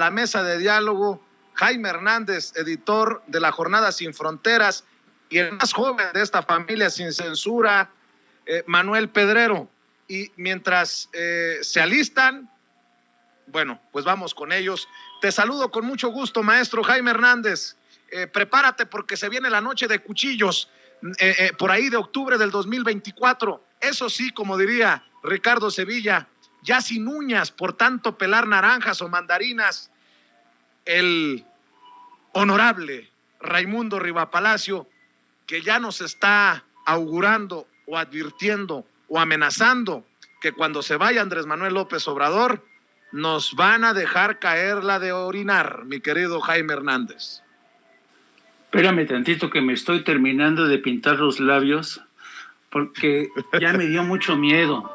la mesa de diálogo, Jaime Hernández, editor de la Jornada Sin Fronteras, y el más joven de esta familia sin censura, Manuel Pedrero. Y mientras se alistan, bueno, pues vamos con ellos. Te saludo con mucho gusto, maestro Jaime Hernández. Prepárate porque se viene la noche de cuchillos, por ahí de octubre del 2024. Eso sí, como diría Ricardo Sevilla, ya sin uñas por tanto pelar naranjas o mandarinas. El honorable Raimundo Rivapalacio, que ya nos está augurando o advirtiendo o amenazando que cuando se vaya Andrés Manuel López Obrador, nos van a dejar caer la de orinar, mi querido Jaime Hernández. Espérame tantito que me estoy terminando de pintar los labios, porque ya me dio mucho miedo,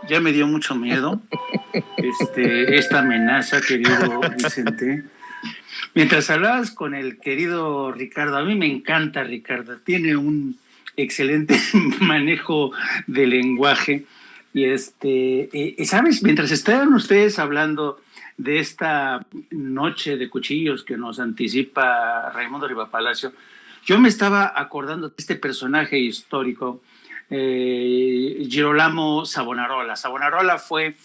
esta amenaza, querido Vicente. Mientras hablabas con el querido Ricardo, a mí me encanta Ricardo, tiene un excelente manejo de lenguaje. Y ¿sabes? Mientras estaban ustedes hablando de esta noche de cuchillos que nos anticipa Raimundo Rivapalacio, yo me estaba acordando de este personaje histórico, Girolamo Savonarola. Savonarola fue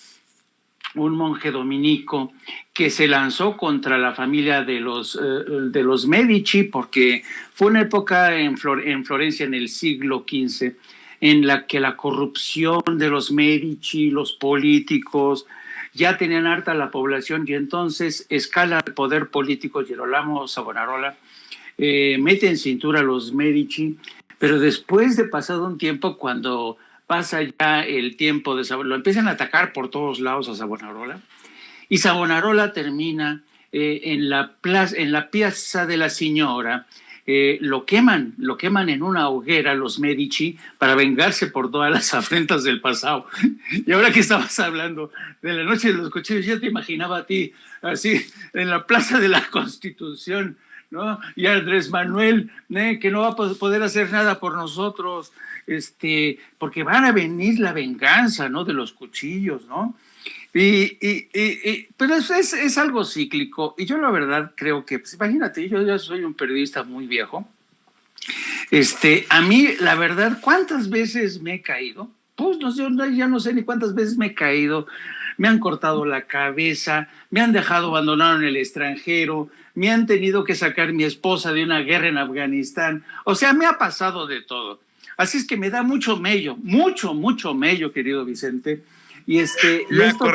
un monje dominico que se lanzó contra la familia de los Medici, porque fue una época en Florencia en el siglo XV en la que la corrupción de los Medici, los políticos, ya tenían harta la población, y entonces escala el poder político Girolamo Savonarola, mete en cintura a los Medici, pero después de pasado un tiempo, cuando pasa ya el tiempo de Savonarola, lo empiezan a atacar por todos lados a Savonarola, y Savonarola termina en la Piazza de la Signora. Lo queman en una hoguera los Medici para vengarse por todas las afrentas del pasado. Y ahora que estabas hablando de la noche de los cuchillos, ya te imaginaba a ti así en la Plaza de la Constitución, ¿no? Y Andrés Manuel, que no va a poder hacer nada por nosotros, porque van a venir la venganza, ¿no?, de los cuchillos, ¿no? Pero es algo cíclico, y yo la verdad creo que, pues, imagínate, yo ya soy un periodista muy viejo. A mí, la verdad, ¿cuántas veces me he caído? Pues no sé, ya no sé ni cuántas veces me he caído. Me han cortado la cabeza, me han dejado abandonado en el extranjero, me han tenido que sacar mi esposa de una guerra en Afganistán. O sea, me ha pasado de todo. Así es que me da mucho mello, querido Vicente. Y esto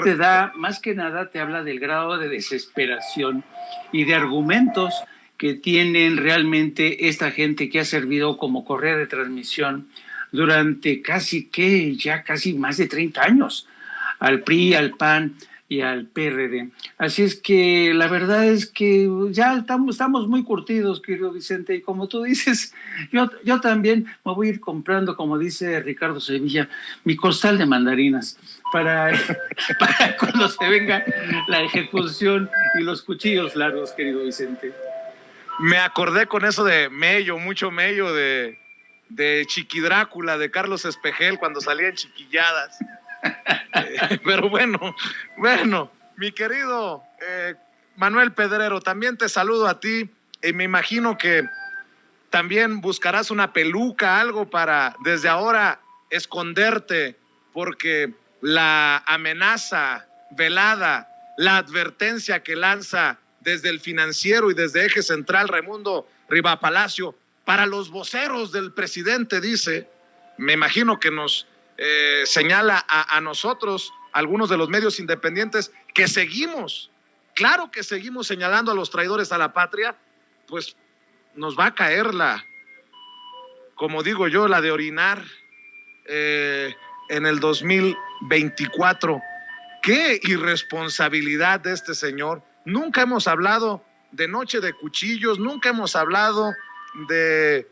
te da, más que nada, te habla del grado de desesperación y de argumentos que tienen realmente esta gente que ha servido como correa de transmisión durante casi más de 30 años al PRI, al PAN y al PRD. Así es que la verdad es que ya estamos muy curtidos, querido Vicente, y como tú dices, yo también me voy a ir comprando, como dice Ricardo Sevilla, mi costal de mandarinas para cuando se venga la ejecución y los cuchillos largos, querido Vicente. Me acordé con eso de mello, mucho mello de Chiqui Drácula, de Carlos Espejel, cuando salían chiquilladas. Pero bueno, mi querido Manuel Pedrero, también te saludo a ti, y me imagino que también buscarás una peluca, algo para desde ahora esconderte, porque la amenaza velada, la advertencia que lanza desde el Financiero y desde Eje Central Raimundo Rivapalacio para los voceros del presidente, dice, me imagino que nos señala a nosotros, algunos de los medios independientes, que seguimos, claro que seguimos señalando a los traidores a la patria, pues nos va a caer como digo yo, la de orinar en el 2024. Qué irresponsabilidad de este señor. Nunca hemos hablado de noche de cuchillos, nunca hemos hablado de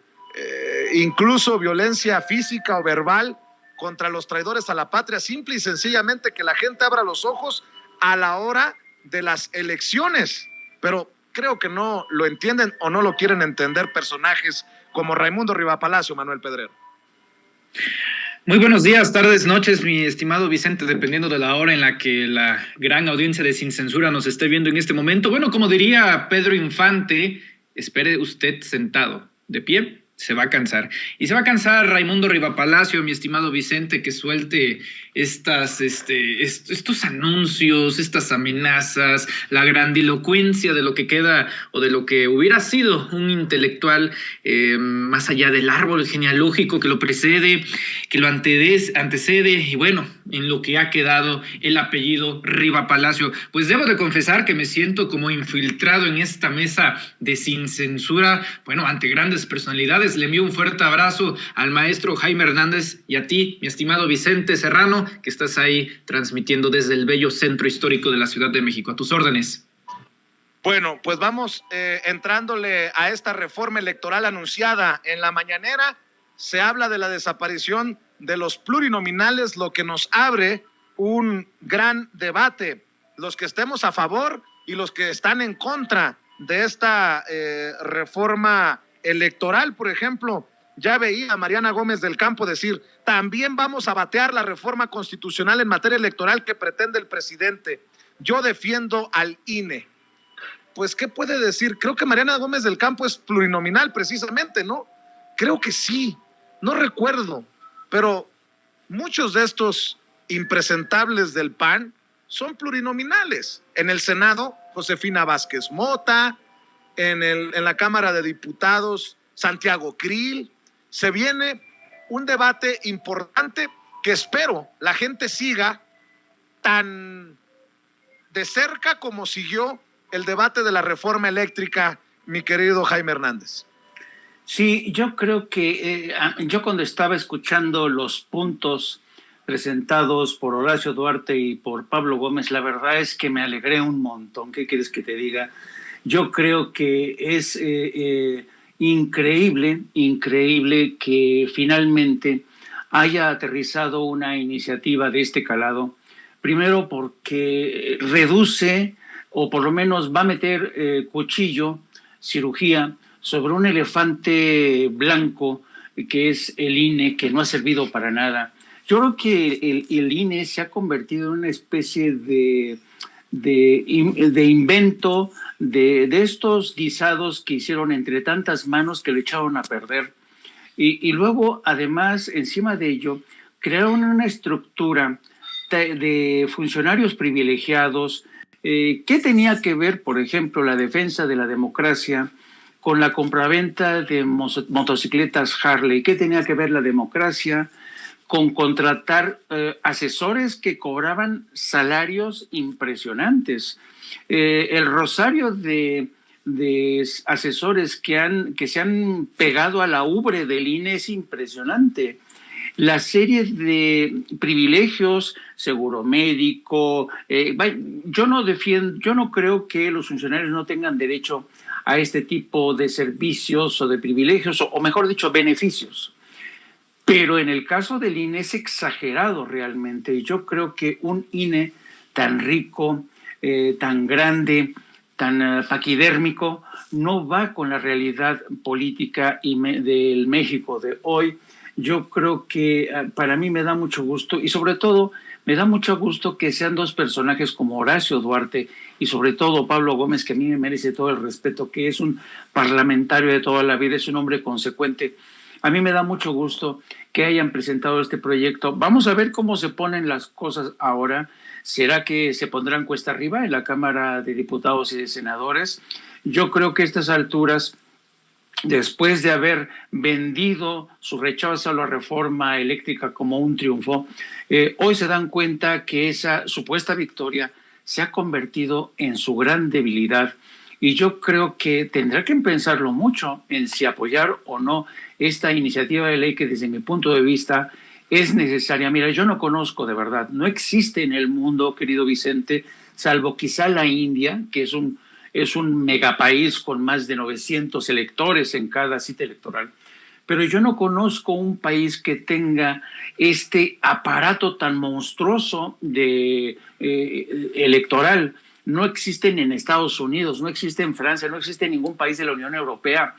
incluso violencia física o verbal contra los traidores a la patria, simple y sencillamente que la gente abra los ojos a la hora de las elecciones. Pero creo que no lo entienden o no lo quieren entender personajes como Raimundo Rivapalacio, Manuel Pedrero. Muy buenos días, tardes, noches, mi estimado Vicente, dependiendo de la hora en la que la gran audiencia de Sin Censura nos esté viendo en este momento. Bueno, como diría Pedro Infante, espere usted sentado, de pie, se va a cansar. Y se va a cansar Raimundo Rivapalacio, mi estimado Vicente, que suelte estos anuncios, estas amenazas, la grandilocuencia de lo que queda o de lo que hubiera sido un intelectual más allá del árbol genealógico que lo precede, que lo antecede y bueno, en lo que ha quedado el apellido Rivapalacio. Pues debo de confesar que me siento como infiltrado en esta mesa de Sin Censura, bueno, ante grandes personalidades. Le envío un fuerte abrazo al maestro Jaime Hernández y a ti, mi estimado Vicente Serrano, que estás ahí transmitiendo desde el bello centro histórico de la Ciudad de México. A tus órdenes. Bueno, pues vamos entrándole a esta reforma electoral anunciada en la mañanera. Se habla de la desaparición de los plurinominales, lo que nos abre un gran debate. Los que estemos a favor y los que están en contra de esta reforma electoral, por ejemplo, ya veía a Mariana Gómez del Campo decir, también vamos a batear la reforma constitucional en materia electoral que pretende el presidente. Yo defiendo al INE. Pues, ¿qué puede decir? Creo que Mariana Gómez del Campo es plurinominal precisamente, ¿no? Creo que sí, no recuerdo, pero muchos de estos impresentables del PAN son plurinominales. En el Senado, Josefina Vázquez Mota, en la Cámara de Diputados, Santiago Krill. Se viene un debate importante que espero la gente siga tan de cerca como siguió el debate de la reforma eléctrica, mi querido Jaime Hernández. Sí, yo creo que yo cuando estaba escuchando los puntos presentados por Horacio Duarte y por Pablo Gómez, la verdad es que me alegré un montón. ¿Qué quieres que te diga? Yo creo que es increíble que finalmente haya aterrizado una iniciativa de este calado. Primero porque reduce, o por lo menos va a meter cuchillo, cirugía, sobre un elefante blanco que es el INE, que no ha servido para nada. Yo creo que el INE se ha convertido en una especie de invento de estos guisados que hicieron entre tantas manos que lo echaron a perder. Y luego, además, encima de ello, crearon una estructura de funcionarios privilegiados. ¿Qué tenía que ver, por ejemplo, la defensa de la democracia con la compraventa de motocicletas Harley? ¿Qué tenía que ver la democracia con contratar asesores que cobraban salarios impresionantes? El rosario de asesores que se han pegado a la ubre del INE es impresionante. La serie de privilegios, seguro médico, yo no creo que los funcionarios no tengan derecho a este tipo de servicios o de privilegios, o mejor dicho, beneficios. Pero en el caso del INE es exagerado realmente. Yo creo que un INE tan rico, tan grande, tan paquidérmico, no va con la realidad política del México de hoy. Yo creo que para mí me da mucho gusto, y sobre todo me da mucho gusto que sean dos personajes como Horacio Duarte y sobre todo Pablo Gómez, que a mí me merece todo el respeto, que es un parlamentario de toda la vida, es un hombre consecuente. A mí me da mucho gusto que hayan presentado este proyecto. Vamos a ver cómo se ponen las cosas ahora. ¿Será que se pondrán cuesta arriba en la Cámara de Diputados y de Senadores? Yo creo que a estas alturas, después de haber vendido su rechazo a la reforma eléctrica como un triunfo, hoy se dan cuenta que esa supuesta victoria se ha convertido en su gran debilidad. Y yo creo que tendrá que pensarlo mucho en si apoyar o no esta iniciativa de ley que desde mi punto de vista es necesaria. Mira, yo no conozco de verdad, no existe en el mundo, querido Vicente, salvo quizá la India, que es un megapaís con más de 900 electores en cada cita electoral. Pero yo no conozco un país que tenga este aparato tan monstruoso electoral. No existen en Estados Unidos, no existe en Francia, no existe en ningún país de la Unión Europea.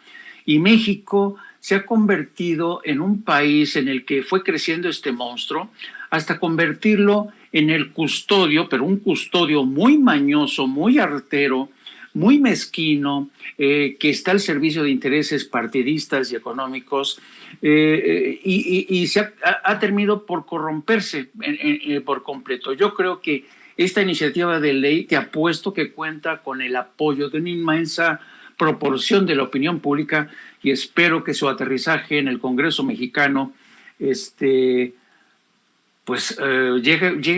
Y México se ha convertido en un país en el que fue creciendo este monstruo hasta convertirlo en el custodio, pero un custodio muy mañoso, muy artero, muy mezquino, que está al servicio de intereses partidistas y económicos, y se ha terminado por corromperse por completo. Yo creo que esta iniciativa de ley, te apuesto que cuenta con el apoyo de una inmensa proporción de la opinión pública, y espero que su aterrizaje en el Congreso mexicano llegue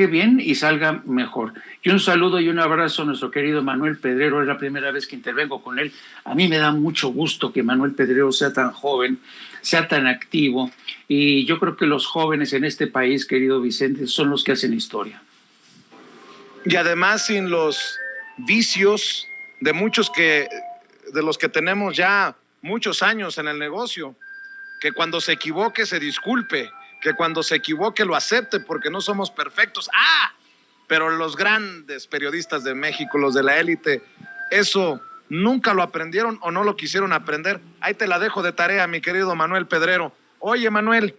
bien y salga mejor. Y un saludo y un abrazo a nuestro querido Manuel Pedrero. Es la primera vez que intervengo con él. A mí me da mucho gusto que Manuel Pedrero sea tan joven, sea tan activo, y yo creo que los jóvenes en este país, querido Vicente, son los que hacen historia. Y además sin los vicios de muchos de los que tenemos ya muchos años en el negocio, que cuando se equivoque se disculpe, que cuando se equivoque lo acepte, porque no somos perfectos. Pero los grandes periodistas de México, los de la élite, eso nunca lo aprendieron o no lo quisieron aprender. Ahí te la dejo de tarea, mi querido Manuel Pedrero. Oye, Manuel,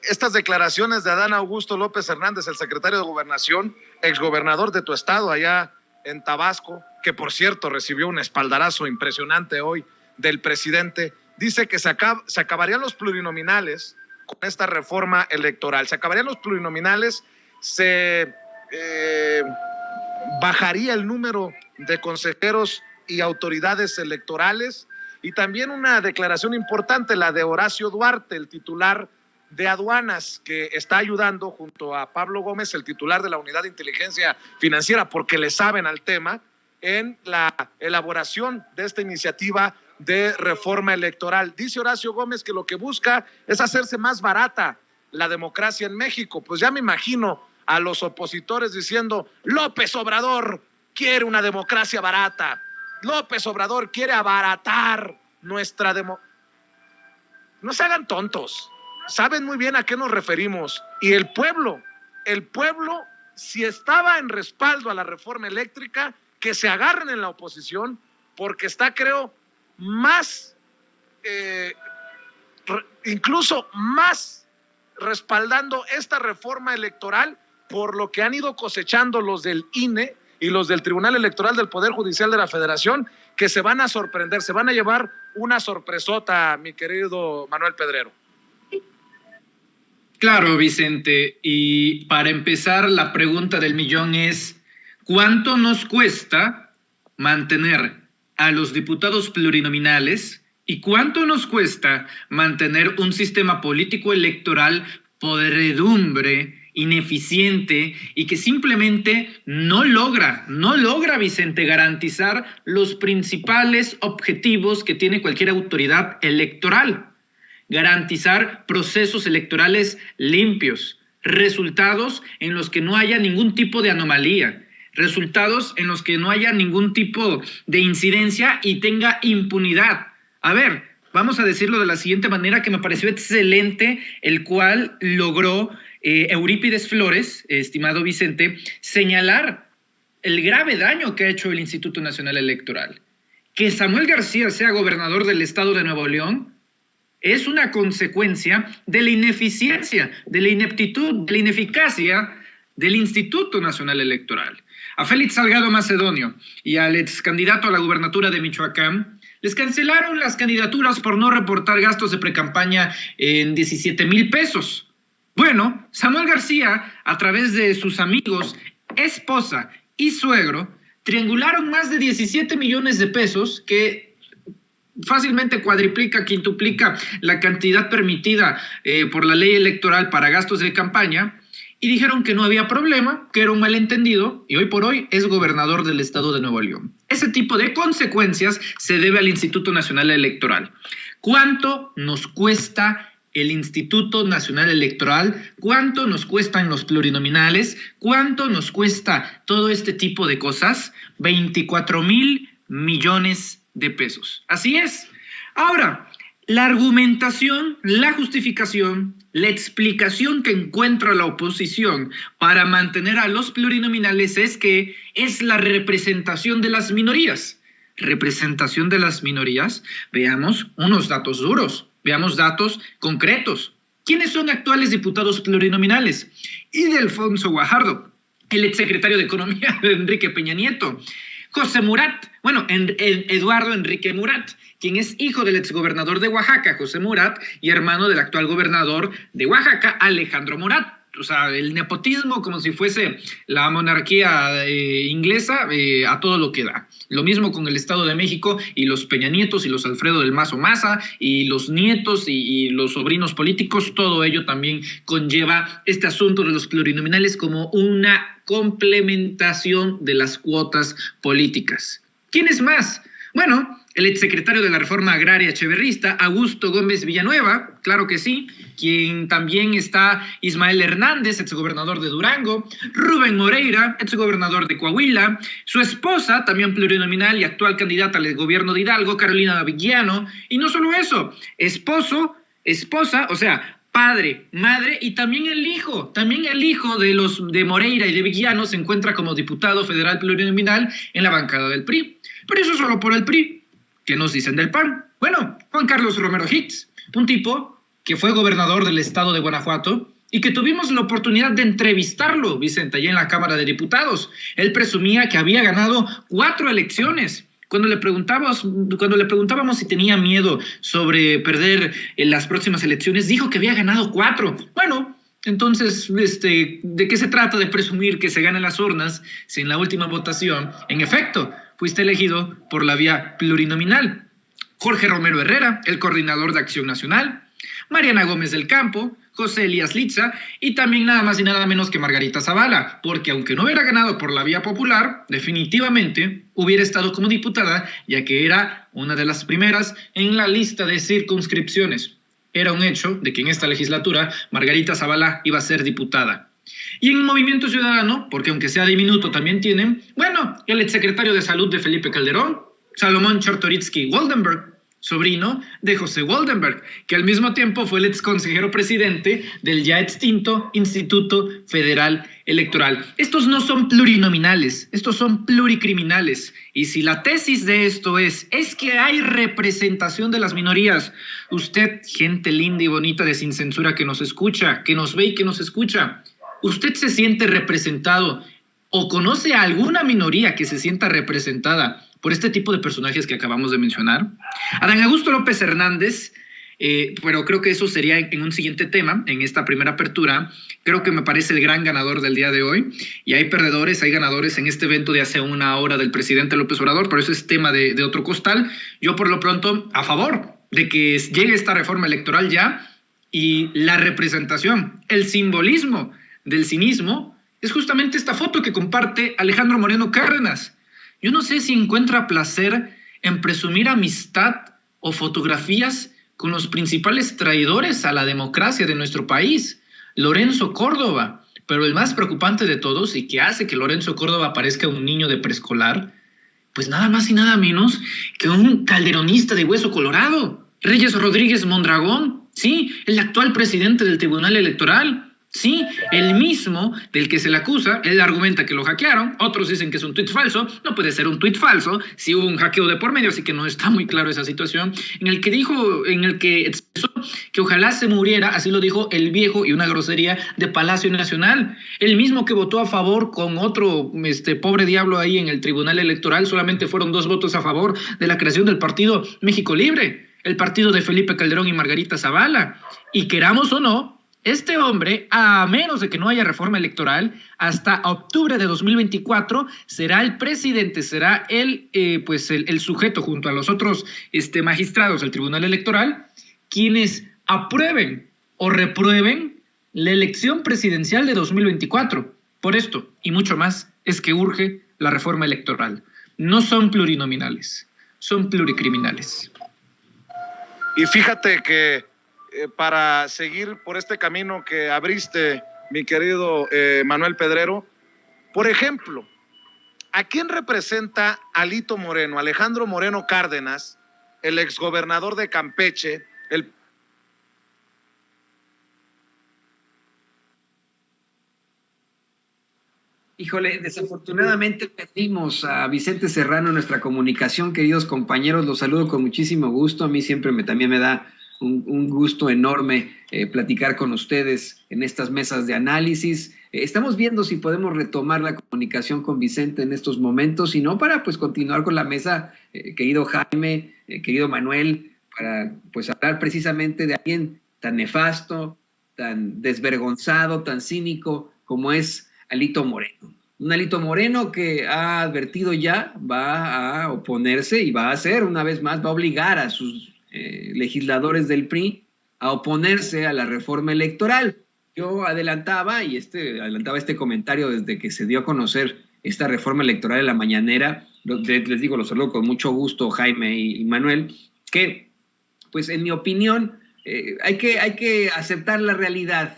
estas declaraciones de Adán Augusto López Hernández, el secretario de Gobernación, exgobernador de tu estado allá en Tabasco, que por cierto recibió un espaldarazo impresionante hoy del presidente, dice que se acabarían los plurinominales con esta reforma electoral. Se acabarían los plurinominales, se bajaría el número de consejeros y autoridades electorales, y también una declaración importante, la de Horacio Duarte, el titular de aduanas, que está ayudando junto a Pablo Gómez, el titular de la Unidad de Inteligencia Financiera, porque le saben al tema, en la elaboración de esta iniciativa de reforma electoral. Dice Horacio Gómez que lo que busca es hacerse más barata la democracia en México. Pues ya me imagino a los opositores diciendo: López Obrador quiere una democracia barata, López Obrador quiere abaratar nuestra democracia. No se hagan tontos, saben muy bien a qué nos referimos. Y el pueblo, si estaba en respaldo a la reforma eléctrica, que se agarren en la oposición, porque está, creo, más, incluso más respaldando esta reforma electoral por lo que han ido cosechando los del INE y los del Tribunal Electoral del Poder Judicial de la Federación, que se van a sorprender, se van a llevar una sorpresota, mi querido Manuel Pedrero. Claro, Vicente, y para empezar, la pregunta del millón es: ¿cuánto nos cuesta mantener a los diputados plurinominales y cuánto nos cuesta mantener un sistema político electoral podredumbre, ineficiente y que simplemente no logra, Vicente, garantizar los principales objetivos que tiene cualquier autoridad electoral? Garantizar procesos electorales limpios, resultados en los que no haya ningún tipo de anomalía, resultados en los que no haya ningún tipo de incidencia y tenga impunidad. A ver, vamos a decirlo de la siguiente manera, que me pareció excelente, el cual logró Eurípides Flores, estimado Vicente, señalar el grave daño que ha hecho el Instituto Nacional Electoral. Que Samuel García sea gobernador del estado de Nuevo León es una consecuencia de la ineficiencia, de la ineptitud, de la ineficacia del Instituto Nacional Electoral. A Félix Salgado Macedonio y al ex candidato a la gubernatura de Michoacán les cancelaron las candidaturas por no reportar gastos de precampaña en 17,000 pesos. Bueno, Samuel García, a través de sus amigos, esposa y suegro, triangularon más de 17 millones de pesos, que fácilmente cuadriplica, quintuplica la cantidad permitida por la ley electoral para gastos de campaña, y dijeron que no había problema, que era un malentendido, y hoy por hoy es gobernador del estado de Nuevo León. Ese tipo de consecuencias se debe al Instituto Nacional Electoral. ¿Cuánto nos cuesta el Instituto Nacional Electoral? ¿Cuánto nos cuestan los plurinominales? ¿Cuánto nos cuesta todo este tipo de cosas? 24,000 millones de pesos. Así es. Ahora, la argumentación, la justificación, la explicación que encuentra la oposición para mantener a los plurinominales es que es la representación de las minorías. representación de las minorías, veamos unos datos duros, veamos datos concretos. ¿Quiénes son actuales diputados plurinominales? Ildefonso Guajardo, el exsecretario de Economía de Enrique Peña Nieto. José Murat, Eduardo Enrique Murat, quien es hijo del exgobernador de Oaxaca, José Murat, y hermano del actual gobernador de Oaxaca, Alejandro Murat. O sea, el nepotismo como si fuese la monarquía inglesa a todo lo que da. Lo mismo con el Estado de México y los Peña Nietos y los Alfredo del Mazo Maza y los nietos y los sobrinos políticos, todo ello también conlleva este asunto de los plurinominales como una complementación de las cuotas políticas. ¿Quién es más? Bueno, el exsecretario de la Reforma Agraria echeverrista, Augusto Gómez Villanueva, claro que sí, quien también está Ismael Hernández, exgobernador de Durango, Rubén Moreira, exgobernador de Coahuila, su esposa, también plurinominal y actual candidata al gobierno de Hidalgo, Carolina Davillano, y no solo eso, esposa, o sea, padre, madre y también el hijo de Moreira y de Villano se encuentra como diputado federal plurinominal en la bancada del PRI. Pero eso solo por el PRI. ¿Qué nos dicen del PAN? Bueno, Juan Carlos Romero Hicks, un tipo que fue gobernador del estado de Guanajuato y que tuvimos la oportunidad de entrevistarlo, Vicente, allá en la Cámara de Diputados. Él presumía que había ganado 4 elecciones. Cuando le preguntábamos si tenía miedo sobre perder en las próximas elecciones, dijo que había ganado 4. Bueno, entonces, ¿de qué se trata de presumir que se ganan las urnas si en la última votación, en efecto, fuiste elegido por la vía plurinominal? Jorge Romero Herrera, el coordinador de Acción Nacional, Mariana Gómez del Campo, José Elías Litza y también nada más y nada menos que Margarita Zavala, porque aunque no hubiera ganado por la vía popular, definitivamente hubiera estado como diputada, ya que era una de las primeras en la lista de circunscripciones. Era un hecho de que en esta legislatura Margarita Zavala iba a ser diputada. Y en Movimiento Ciudadano, porque aunque sea diminuto también tienen, el exsecretario de Salud de Felipe Calderón, Salomón Chertorivsky Waldenberg, sobrino de José Waldenberg, que al mismo tiempo fue el exconsejero presidente del ya extinto Instituto Federal Electoral. Estos no son plurinominales, estos son pluricriminales. Y si la tesis de esto es que hay representación de las minorías, usted, gente linda y bonita de Sin Censura que nos escucha, que nos ve y que nos escucha, ¿usted se siente representado o conoce a alguna minoría que se sienta representada por este tipo de personajes que acabamos de mencionar? Adán Augusto López Hernández, pero creo que eso sería en un siguiente tema, en esta primera apertura. Creo que me parece el gran ganador del día de hoy. Y hay perdedores, hay ganadores en este evento de hace una hora del presidente López Obrador, pero eso es tema de otro costal. Yo, por lo pronto, a favor de que llegue esta reforma electoral ya, y la representación, el simbolismo del cinismo, es justamente esta foto que comparte Alejandro Moreno Cárdenas. Yo no sé si encuentra placer en presumir amistad o fotografías con los principales traidores a la democracia de nuestro país, Lorenzo Córdoba. Pero el más preocupante de todos, y que hace que Lorenzo Córdoba parezca un niño de preescolar, pues nada más y nada menos que un calderonista de hueso colorado, Reyes Rodríguez Mondragón, sí, el actual presidente del Tribunal Electoral. Sí, el mismo del que se le acusa. Él argumenta que lo hackearon, otros dicen que es un tuit falso. No puede ser un tuit falso si hubo un hackeo de por medio, así que no está muy claro esa situación, en el que expresó que ojalá se muriera, así lo dijo el viejo y una grosería de Palacio Nacional, el mismo que votó a favor con otro pobre diablo ahí en el Tribunal Electoral. Solamente fueron 2 votos a favor de la creación del partido México Libre, el partido de Felipe Calderón y Margarita Zavala. Y queramos o no, este hombre, a menos de que no haya reforma electoral, hasta octubre de 2024 será el presidente, será el sujeto junto a los otros magistrados del Tribunal Electoral, quienes aprueben o reprueben la elección presidencial de 2024. Por esto y mucho más es que urge la reforma electoral. No son plurinominales, son pluricriminales. Y fíjate que para seguir por este camino que abriste, mi querido Manuel Pedrero, por ejemplo, ¿a quién representa Alito Moreno, Alejandro Moreno Cárdenas, el exgobernador de Campeche, Híjole, desafortunadamente perdimos a Vicente Serrano en nuestra comunicación, queridos compañeros, los saludo con muchísimo gusto. A mí siempre también me da un gusto enorme platicar con ustedes en estas mesas de análisis. Estamos viendo si podemos retomar la comunicación con Vicente en estos momentos, y no para pues continuar con la mesa, querido Jaime, querido Manuel, para pues hablar precisamente de alguien tan nefasto, tan desvergonzado, tan cínico como es Alito Moreno. Un Alito Moreno que ha advertido ya, va a oponerse y va a hacer una vez más, va a obligar a sus legisladores del PRI a oponerse a la reforma electoral. Yo adelantaba este comentario desde que se dio a conocer esta reforma electoral en la mañanera. Les digo, los saludo con mucho gusto, Jaime y Manuel, que pues en mi opinión hay que aceptar la realidad.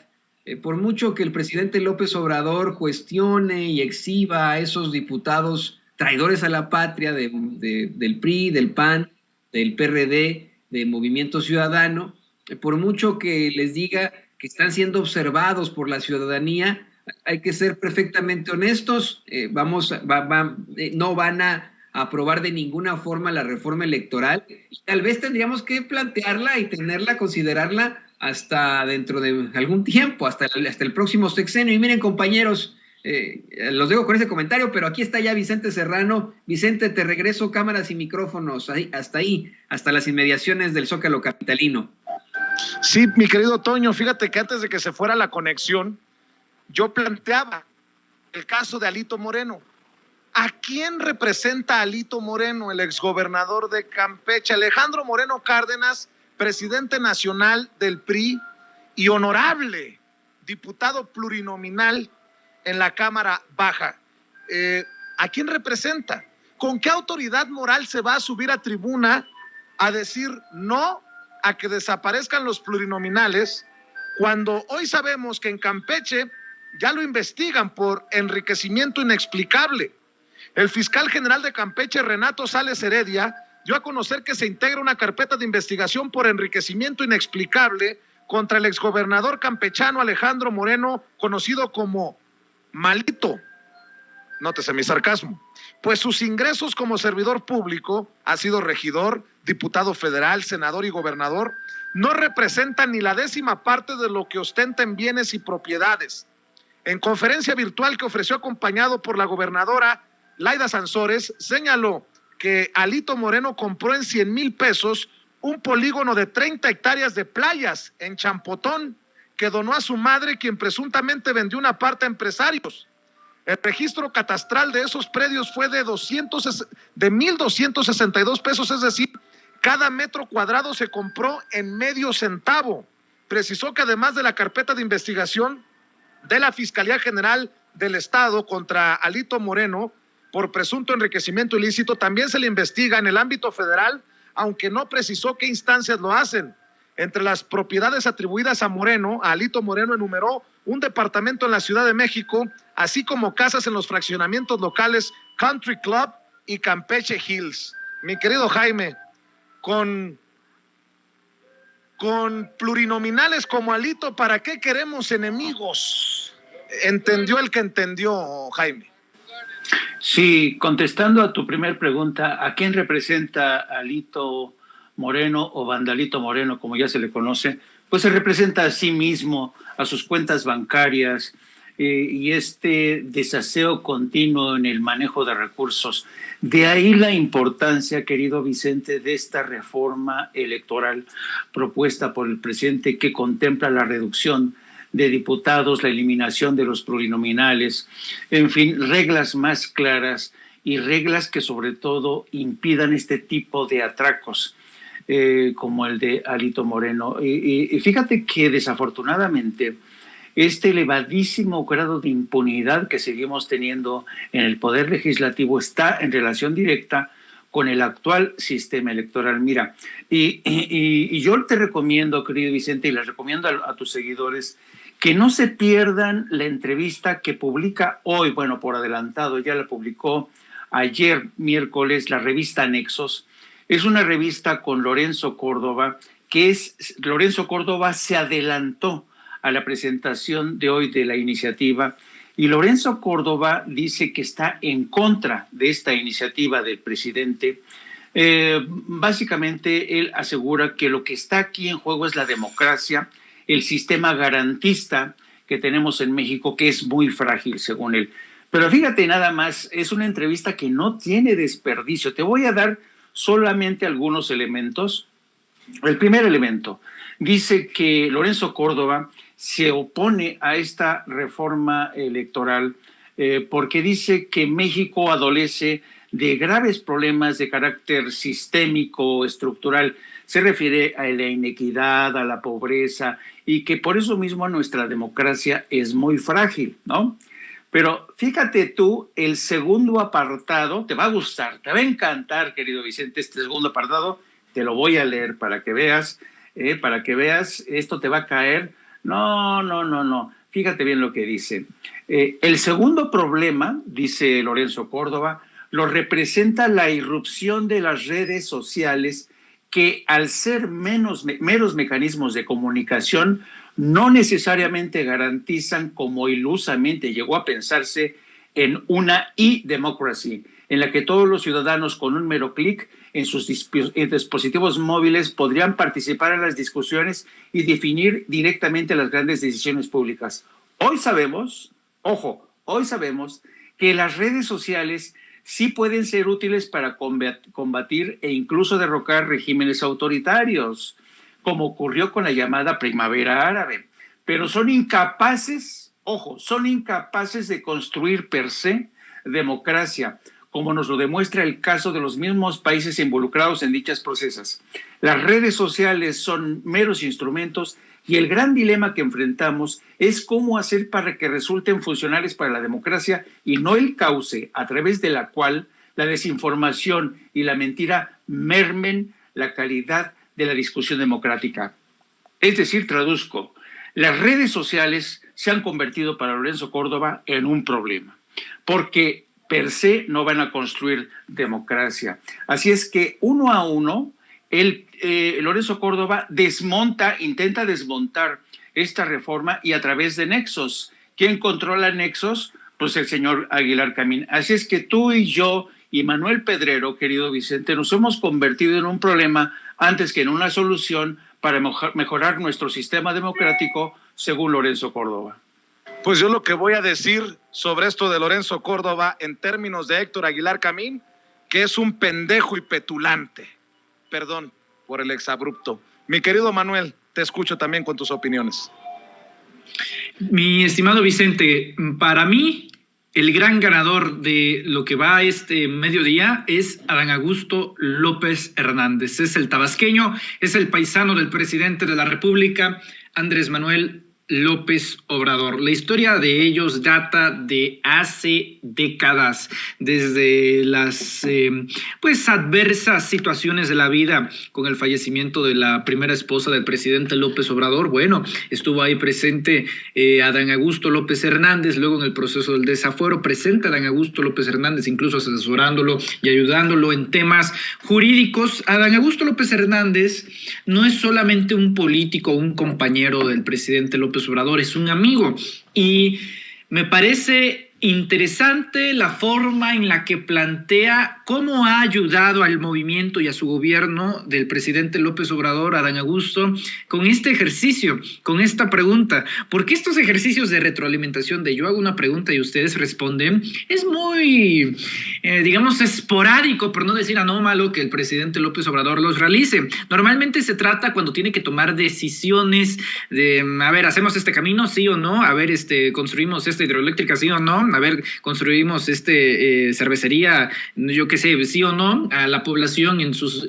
Por mucho que el presidente López Obrador cuestione y exhiba a esos diputados traidores a la patria del PRI, del PAN, del PRD, de Movimiento Ciudadano, por mucho que les diga que están siendo observados por la ciudadanía, hay que ser perfectamente honestos. No van a aprobar de ninguna forma la reforma electoral. Tal vez tendríamos que plantearla y considerarla hasta dentro de algún tiempo, hasta el próximo sexenio. Y miren, compañeros, los dejo con ese comentario, pero aquí está ya Vicente Serrano. Vicente, te regreso cámaras y micrófonos hasta las inmediaciones del Zócalo capitalino. Sí, mi querido Toño, fíjate que antes de que se fuera la conexión, yo planteaba el caso de Alito Moreno. ¿A quién representa Alito Moreno, el exgobernador de Campeche? Alejandro Moreno Cárdenas, presidente nacional del PRI y honorable diputado plurinominal en la Cámara Baja. ¿A quién representa? ¿Con qué autoridad moral se va a subir a tribuna a decir no a que desaparezcan los plurinominales, cuando hoy sabemos que en Campeche ya lo investigan por enriquecimiento inexplicable? El fiscal general de Campeche, Renato Sales Heredia, dio a conocer que se integra una carpeta de investigación por enriquecimiento inexplicable contra el exgobernador campechano Alejandro Moreno, conocido como Malito. Nótese mi sarcasmo. Pues sus ingresos como servidor público, ha sido regidor, diputado federal, senador y gobernador, no representan ni la 10ª parte de lo que ostenta en bienes y propiedades. En conferencia virtual que ofreció acompañado por la gobernadora Laida Sansores, señaló que Alito Moreno compró en 100,000 pesos un polígono de 30 hectáreas de playas en Champotón, que donó a su madre, quien presuntamente vendió una parte a empresarios. El registro catastral de esos predios fue de 1,262 pesos, es decir, cada metro cuadrado se compró en medio centavo. Precisó que además de la carpeta de investigación de la Fiscalía General del Estado contra Alito Moreno por presunto enriquecimiento ilícito, también se le investiga en el ámbito federal, aunque no precisó qué instancias lo hacen. Entre las propiedades atribuidas a Alito Moreno enumeró un departamento en la Ciudad de México, así como casas en los fraccionamientos locales Country Club y Campeche Hills. Mi querido Jaime, con plurinominales como Alito, ¿para qué queremos enemigos? ¿Entendió el que entendió, Jaime? Sí, contestando a tu primer pregunta, ¿a quién representa Alito Moreno o Vandalito Moreno, como ya se le conoce? Pues se representa a sí mismo, a sus cuentas bancarias y este desaseo continuo en el manejo de recursos. De ahí la importancia, querido Vicente, de esta reforma electoral propuesta por el presidente, que contempla la reducción de diputados, la eliminación de los plurinominales, en fin, reglas más claras y reglas que sobre todo impidan este tipo de atracos como el de Alito Moreno. Y fíjate que desafortunadamente este elevadísimo grado de impunidad que seguimos teniendo en el Poder Legislativo está en relación directa con el actual sistema electoral. Mira, y yo te recomiendo, querido Vicente, y les recomiendo a tus seguidores, que no se pierdan la entrevista que publica hoy, bueno, por adelantado, ya la publicó ayer miércoles la revista Nexos. Es una revista con Lorenzo Córdoba, Lorenzo Córdoba se adelantó a la presentación de hoy de la iniciativa Y Lorenzo Córdoba dice que está en contra de esta iniciativa del presidente. Básicamente, él asegura que lo que está aquí en juego es la democracia, el sistema garantista que tenemos en México, que es muy frágil, según él. Pero fíjate nada más, es una entrevista que no tiene desperdicio. Te voy a dar solamente algunos elementos. El primer elemento dice que Lorenzo Córdoba se opone a esta reforma electoral porque dice que México adolece de graves problemas de carácter sistémico, estructural. Se refiere a la inequidad, a la pobreza, y que por eso mismo nuestra democracia es muy frágil, ¿no? Pero fíjate tú, el segundo apartado, te va a gustar, te va a encantar, querido Vicente, este segundo apartado, te lo voy a leer para que veas, esto te va a caer. No. Fíjate bien lo que dice. El segundo problema, dice Lorenzo Córdoba, lo representa la irrupción de las redes sociales que, al ser meros mecanismos de comunicación, no necesariamente garantizan, como ilusamente llegó a pensarse, en una e-democracy, en la que todos los ciudadanos con un mero clic en sus dispositivos móviles podrían participar en las discusiones y definir directamente las grandes decisiones públicas. Hoy sabemos que las redes sociales sí pueden ser útiles para combatir e incluso derrocar regímenes autoritarios, como ocurrió con la llamada Primavera Árabe, pero son incapaces de construir per se democracia, como nos lo demuestra el caso de los mismos países involucrados en dichos procesos. Las redes sociales son meros instrumentos y el gran dilema que enfrentamos es cómo hacer para que resulten funcionales para la democracia y no el cauce a través de la cual la desinformación y la mentira mermen la calidad de la discusión democrática. Es decir, traduzco, las redes sociales se han convertido para Lorenzo Córdoba en un problema, porque per se no van a construir democracia. Así es que uno a uno, Lorenzo Córdoba intenta desmontar esta reforma y a través de nexos. ¿Quién controla nexos? Pues el señor Aguilar Camín. Así es que tú y yo y Manuel Pedrero, querido Vicente, nos hemos convertido en un problema antes que en una solución para mejorar nuestro sistema democrático, según Lorenzo Córdoba. Pues yo lo que voy a decir sobre esto de Lorenzo Córdoba en términos de Héctor Aguilar Camín, que es un pendejo y petulante. Perdón por el exabrupto. Mi querido Manuel, te escucho también con tus opiniones. Mi estimado Vicente, para mí el gran ganador de lo que va este mediodía es Adán Augusto López Hernández. Es el tabasqueño, es el paisano del presidente de la República, Andrés Manuel López Obrador. La historia de ellos data de hace décadas, desde las adversas situaciones de la vida con el fallecimiento de la primera esposa del presidente López Obrador. Bueno, estuvo ahí presente Adán Augusto López Hernández, luego en el proceso del desafuero, presente Adán Augusto López Hernández, incluso asesorándolo y ayudándolo en temas jurídicos. Adán Augusto López Hernández no es solamente un político, un compañero del presidente López Obrador, es un amigo, y me parece interesante la forma en la que plantea cómo ha ayudado al movimiento y a su gobierno del presidente López Obrador, Adán Augusto, con este ejercicio, con esta pregunta. Porque estos ejercicios de retroalimentación, de yo hago una pregunta y ustedes responden, es muy, esporádico, por no decir anómalo, que el presidente López Obrador los realice. Normalmente se trata cuando tiene que tomar decisiones de, ¿hacemos este camino, sí o no? ¿Construimos esta hidroeléctrica, sí o no? ¿Construimos cervecería, yo qué sé, sí o no? A la población en sus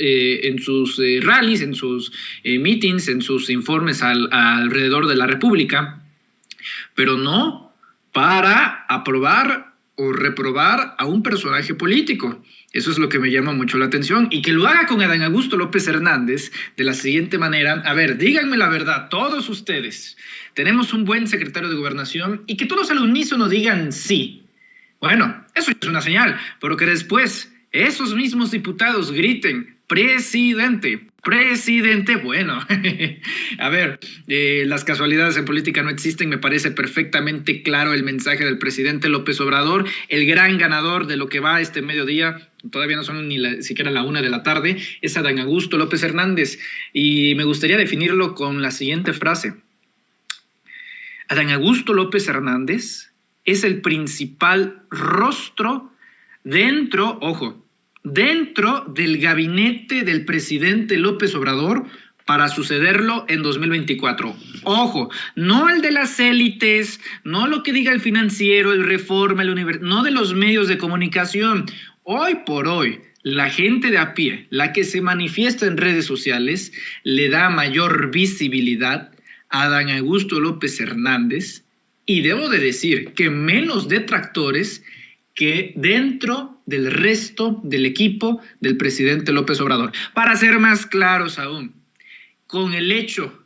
rallies, en sus meetings, en sus informes alrededor de la República, pero no para aprobar o reprobar a un personaje político. Eso es lo que me llama mucho la atención, y que lo haga con Adán Augusto López Hernández de la siguiente manera. Díganme la verdad, todos ustedes, tenemos un buen secretario de Gobernación, y que todos al unísono digan sí. Bueno, eso es una señal, pero que después esos mismos diputados griten presidente. Presidente, bueno, a ver, las casualidades en política no existen, me parece perfectamente claro el mensaje del presidente López Obrador, el gran ganador de lo que va este mediodía, todavía no son ni siquiera la 1 de la tarde, es Adán Augusto López Hernández, y me gustaría definirlo con la siguiente frase. Adán Augusto López Hernández es el principal rostro dentro del gabinete del presidente López Obrador para sucederlo en 2024. Ojo, no el de las élites, no lo que diga el Financiero, el Reforma, el Universal, no de los medios de comunicación. Hoy por hoy, la gente de a pie, la que se manifiesta en redes sociales, le da mayor visibilidad a Adán Augusto López Hernández, y debo de decir que menos detractores que dentro del resto del equipo del presidente López Obrador. Para ser más claros aún, con el hecho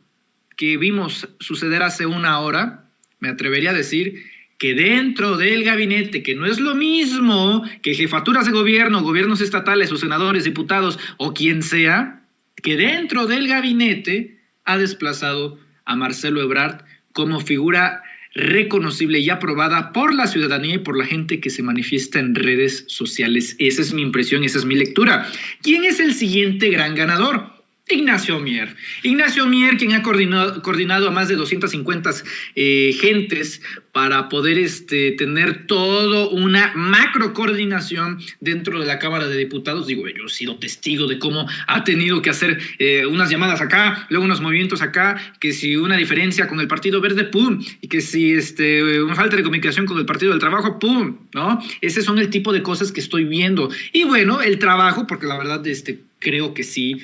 que vimos suceder hace una hora, me atrevería a decir que dentro del gabinete, que no es lo mismo que jefaturas de gobierno, gobiernos estatales o senadores, diputados o quien sea, que dentro del gabinete ha desplazado a Marcelo Ebrard como figura reconocible y aprobada por la ciudadanía y por la gente que se manifiesta en redes sociales. Esa es mi impresión, esa es mi lectura. ¿Quién es el siguiente gran ganador? Ignacio Mier. Ignacio Mier, quien ha coordinado a más de 250 gentes para poder tener todo una macro coordinación dentro de la Cámara de Diputados. Digo, yo he sido testigo de cómo ha tenido que hacer unas llamadas acá, luego unos movimientos acá, que si una diferencia con el Partido Verde, ¡pum! Y que si una falta de comunicación con el Partido del Trabajo, ¡pum! ¿No? Ese son el tipo de cosas que estoy viendo. Y bueno, el trabajo, porque la verdad, creo que sí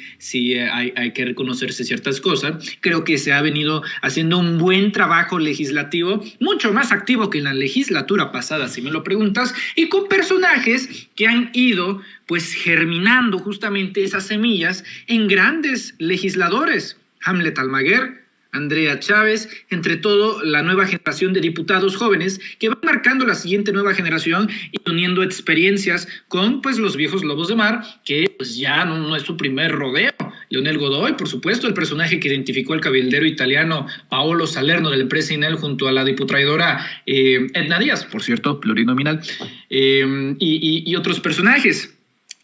hay que reconocerse ciertas cosas. Creo que se ha venido haciendo un buen trabajo legislativo, mucho más activo que en la legislatura pasada, si me lo preguntas, y con personajes que han ido pues germinando justamente esas semillas en grandes legisladores. Hamlet Almaguer, Andrea Chávez, entre todo la nueva generación de diputados jóvenes que van marcando la siguiente nueva generación y uniendo experiencias con pues los viejos lobos de mar, que pues ya no es su primer rodeo. Leonel Godoy, por supuesto, el personaje que identificó al cabildero italiano Paolo Salerno de la empresa Inel junto a la diputraidora Edna Díaz, por cierto, plurinominal, y otros personajes.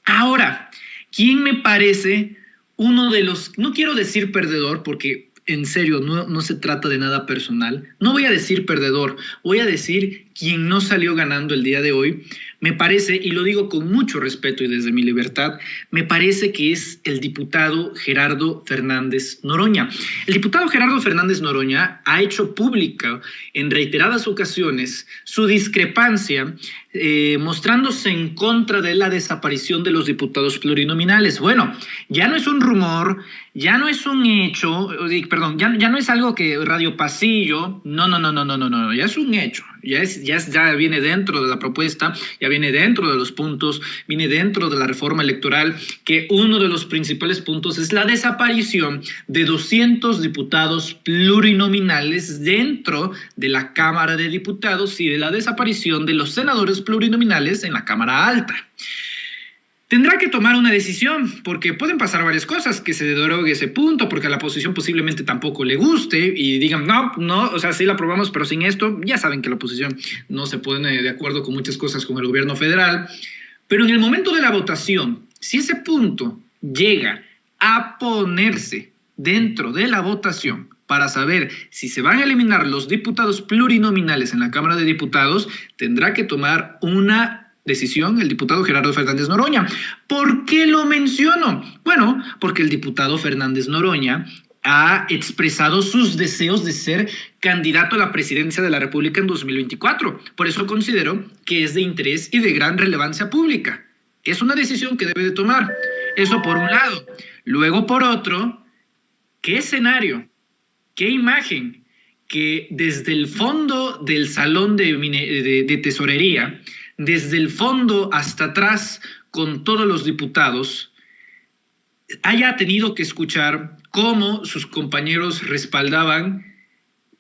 Ahora, ¿quién me parece uno de los, no quiero decir perdedor porque en serio, no se trata de nada personal. No voy a decir perdedor, voy a decir quien no salió ganando el día de hoy. Me parece, y lo digo con mucho respeto y desde mi libertad, me parece que es el diputado Gerardo Fernández Noroña. El diputado Gerardo Fernández Noroña ha hecho pública en reiteradas ocasiones su discrepancia, mostrándose en contra de la desaparición de los diputados plurinominales. Bueno, ya no es un rumor, ya no es un hecho, perdón, ya no es algo que Radio Pasillo, no, ya es un hecho, ya viene dentro de la propuesta, ya viene dentro de los puntos, viene dentro de la reforma electoral, que uno de los principales puntos es la desaparición de 200 diputados plurinominales dentro de la Cámara de Diputados y de la desaparición de los senadores plurinominales en la Cámara Alta. Tendrá que tomar una decisión, porque pueden pasar varias cosas, que se derogue ese punto, porque a la oposición posiblemente tampoco le guste y digan, no, o sea, sí la aprobamos, pero sin esto. Ya saben que la oposición no se pone de acuerdo con muchas cosas con el gobierno federal, pero en el momento de la votación, si ese punto llega a ponerse dentro de la votación para saber si se van a eliminar los diputados plurinominales en la Cámara de Diputados, tendrá que tomar una decisión el diputado Gerardo Fernández Noroña. ¿Por qué lo menciono? Bueno, porque el diputado Fernández Noroña ha expresado sus deseos de ser candidato a la presidencia de la República en 2024. Por eso considero que es de interés y de gran relevancia pública. Es una decisión que debe de tomar. Eso por un lado. Luego, por otro, ¿qué escenario, qué imagen que desde el fondo del salón de tesorería, desde el fondo hasta atrás con todos los diputados, haya tenido que escuchar cómo sus compañeros respaldaban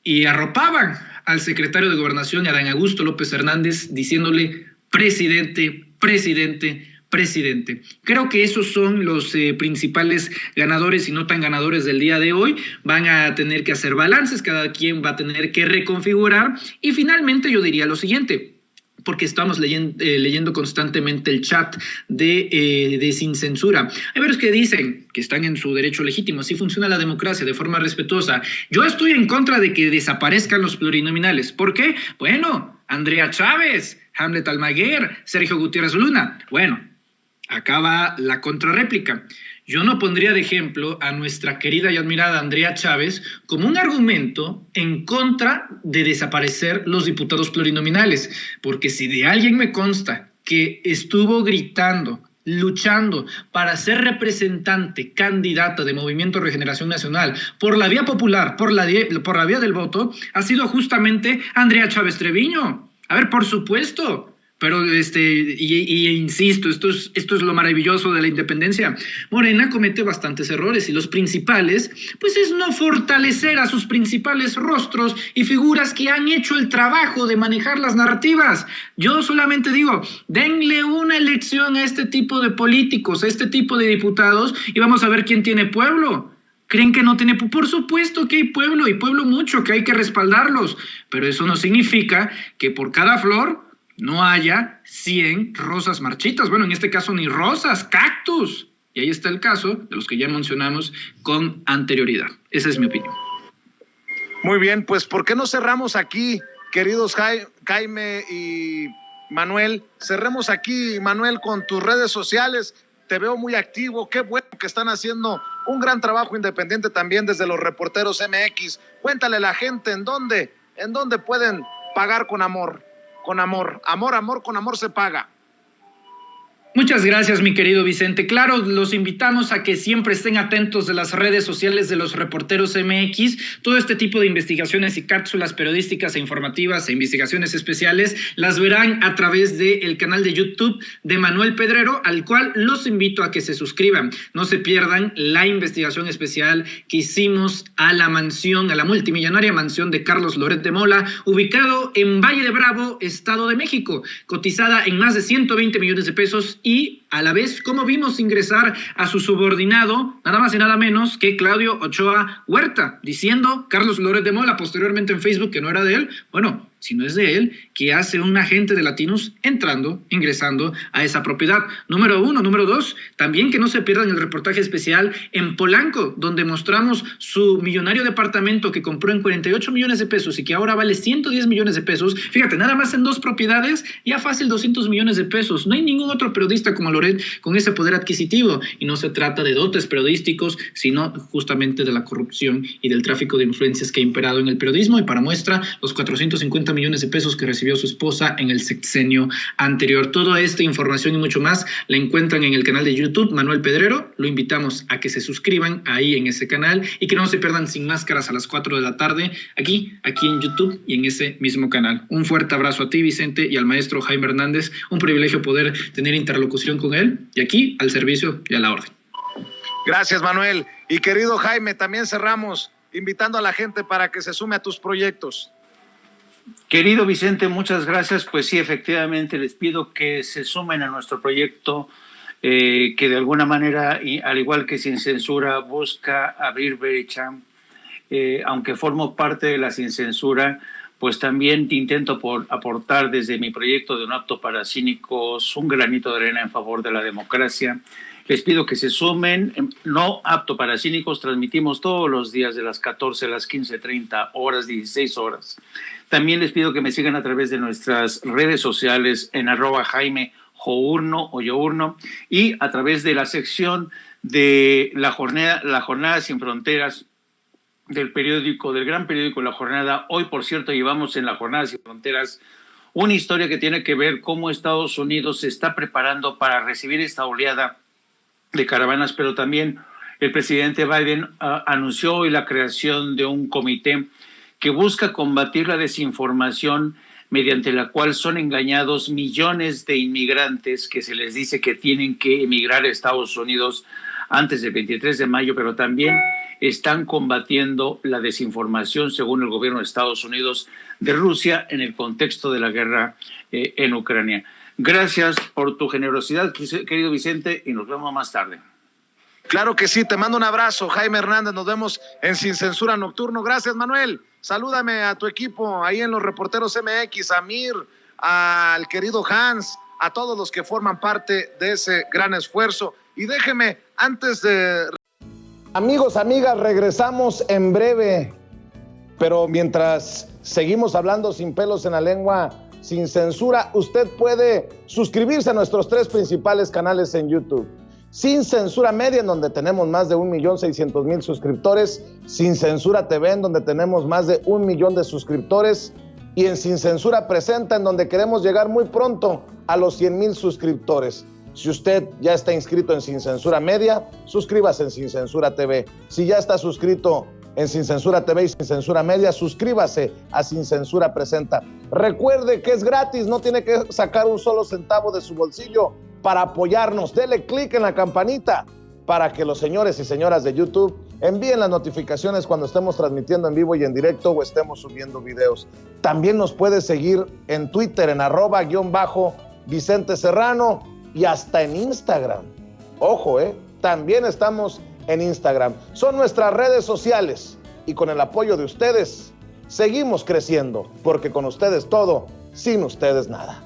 y arropaban al secretario de Gobernación, Adán Augusto López Hernández, diciéndole presidente, presidente, presidente. Creo que esos son los principales ganadores y no tan ganadores del día de hoy. Van a tener que hacer balances, cada quien va a tener que reconfigurar y finalmente yo diría lo siguiente, porque estamos leyendo constantemente el chat de Sin Censura. Hay varios que dicen que están en su derecho legítimo, así funciona la democracia, de forma respetuosa. Yo estoy en contra de que desaparezcan los plurinominales. ¿Por qué? Bueno, Andrea Chávez, Hamlet Almaguer, Sergio Gutiérrez Luna. Bueno, acá va la contrarréplica. Yo no pondría de ejemplo a nuestra querida y admirada Andrea Chávez como un argumento en contra de desaparecer los diputados plurinominales, porque si de alguien me consta que estuvo gritando, luchando para ser representante, candidata de Movimiento Regeneración Nacional por la vía popular, por la vía del voto, ha sido justamente Andrea Chávez Treviño. A ver, por supuesto. Pero, insisto, esto es lo maravilloso de la independencia. Morena comete bastantes errores y los principales, pues es no fortalecer a sus principales rostros y figuras que han hecho el trabajo de manejar las narrativas. Yo solamente digo, denle una elección a este tipo de políticos, a este tipo de diputados y vamos a ver quién tiene pueblo. ¿Creen que no tiene? Por supuesto que hay pueblo y pueblo mucho, que hay que respaldarlos, pero eso no significa que por cada flor no haya 100 rosas marchitas. Bueno, en este caso ni rosas, cactus. Y ahí está el caso de los que ya mencionamos con anterioridad. Esa es mi opinión. Muy bien, pues ¿por qué no cerramos aquí, queridos Jaime y Manuel? Cerremos aquí, Manuel, con tus redes sociales. Te veo muy activo. Qué bueno que están haciendo un gran trabajo independiente también desde los Reporteros MX. Cuéntale a la gente en dónde pueden pagar con amor. Con amor, con amor se paga. Muchas gracias, mi querido Vicente. Claro, los invitamos a que siempre estén atentos de las redes sociales de los Reporteros MX. Todo este tipo de investigaciones y cápsulas periodísticas e informativas e investigaciones especiales las verán a través del canal de YouTube de Manuel Pedrero, al cual los invito a que se suscriban. No se pierdan la investigación especial que hicimos a la multimillonaria mansión de Carlos Loret de Mola, ubicado en Valle de Bravo, Estado de México, cotizada en más de 120 millones de pesos y a la vez cómo vimos ingresar a su subordinado, nada más y nada menos que Claudio Ochoa Huerta, diciendo Carlos Loret de Mola posteriormente en Facebook que no era de él. Bueno, si no es de él, ¿qué hace un agente de Latinos ingresando a esa propiedad? Número 1. Número 2, también que no se pierdan el reportaje especial en Polanco, donde mostramos su millonario departamento que compró en 48 millones de pesos y que ahora vale 110 millones de pesos. Fíjate, nada más en 2 propiedades, ya fácil 200 millones de pesos. No hay ningún otro periodista como Loret con ese poder adquisitivo. Y no se trata de dotes periodísticos, sino justamente de la corrupción y del tráfico de influencias que ha imperado en el periodismo. Y para muestra, los 450 millones de pesos que recibió su esposa en el sexenio anterior. Toda esta información y mucho más la encuentran en el canal de YouTube Manuel Pedrero. Lo invitamos a que se suscriban ahí en ese canal y que no se pierdan Sin Máscaras a las 4 de la tarde aquí en YouTube y en ese mismo canal. Un fuerte abrazo a ti, Vicente, y al maestro Jaime Hernández. Un privilegio poder tener interlocución con él y aquí al servicio y a la orden. Gracias, Manuel. Y querido Jaime, también cerramos invitando a la gente para que se sume a tus proyectos. Querido Vicente, muchas gracias. Pues sí, efectivamente, les pido que se sumen a nuestro proyecto que de alguna manera, al igual que Sin Censura, busca abrir brecha. Aunque formo parte de la Sin Censura, pues también intento aportar desde mi proyecto de No Apto para Cínicos un granito de arena en favor de la democracia. Les pido que se sumen. No Apto para Cínicos transmitimos todos los días de las 14 a las 15:30 horas, 16 horas. También les pido que me sigan a través de nuestras redes sociales en @Jaime Journo o Yourno y a través de la sección de la jornada Sin Fronteras del gran periódico La Jornada. Hoy, por cierto, llevamos en La Jornada Sin Fronteras una historia que tiene que ver cómo Estados Unidos se está preparando para recibir esta oleada de caravanas, pero también el presidente Biden anunció hoy la creación de un comité que busca combatir la desinformación mediante la cual son engañados millones de inmigrantes que se les dice que tienen que emigrar a Estados Unidos antes del 23 de mayo, pero también están combatiendo la desinformación, según el gobierno de Estados Unidos, de Rusia en el contexto de la guerra en Ucrania. Gracias por tu generosidad, querido Vicente, y nos vemos más tarde. Claro que sí, te mando un abrazo, Jaime Hernández, nos vemos en Sin Censura Nocturno. Gracias, Manuel. Salúdame a tu equipo ahí en los Reporteros MX, a Mir, al querido Hans, a todos los que forman parte de ese gran esfuerzo. Y déjeme, antes de... Amigos, amigas, regresamos en breve, pero mientras seguimos hablando sin pelos en la lengua, sin censura, usted puede suscribirse a nuestros 3 principales canales en YouTube. Sin Censura Media, en donde tenemos más de 1,600,000 suscriptores, Sin Censura TV, en donde tenemos más de 1 millón de suscriptores, y en Sin Censura Presenta, en donde queremos llegar muy pronto a los 100,000 suscriptores. Si usted ya está inscrito en Sin Censura Media, suscríbase en Sin Censura TV. Si ya está suscrito en Sin Censura TV y Sin Censura Media, suscríbase a Sin Censura Presenta. Recuerde que es gratis, no tiene que sacar un solo centavo de su bolsillo para apoyarnos. Dele clic en la campanita para que los señores y señoras de YouTube envíen las notificaciones cuando estemos transmitiendo en vivo y en directo o estemos subiendo videos. También nos puede seguir en Twitter en @Vicente Serrano y hasta en Instagram. Ojo, también estamos en Instagram. Son nuestras redes sociales y con el apoyo de ustedes seguimos creciendo, porque con ustedes todo, sin ustedes nada.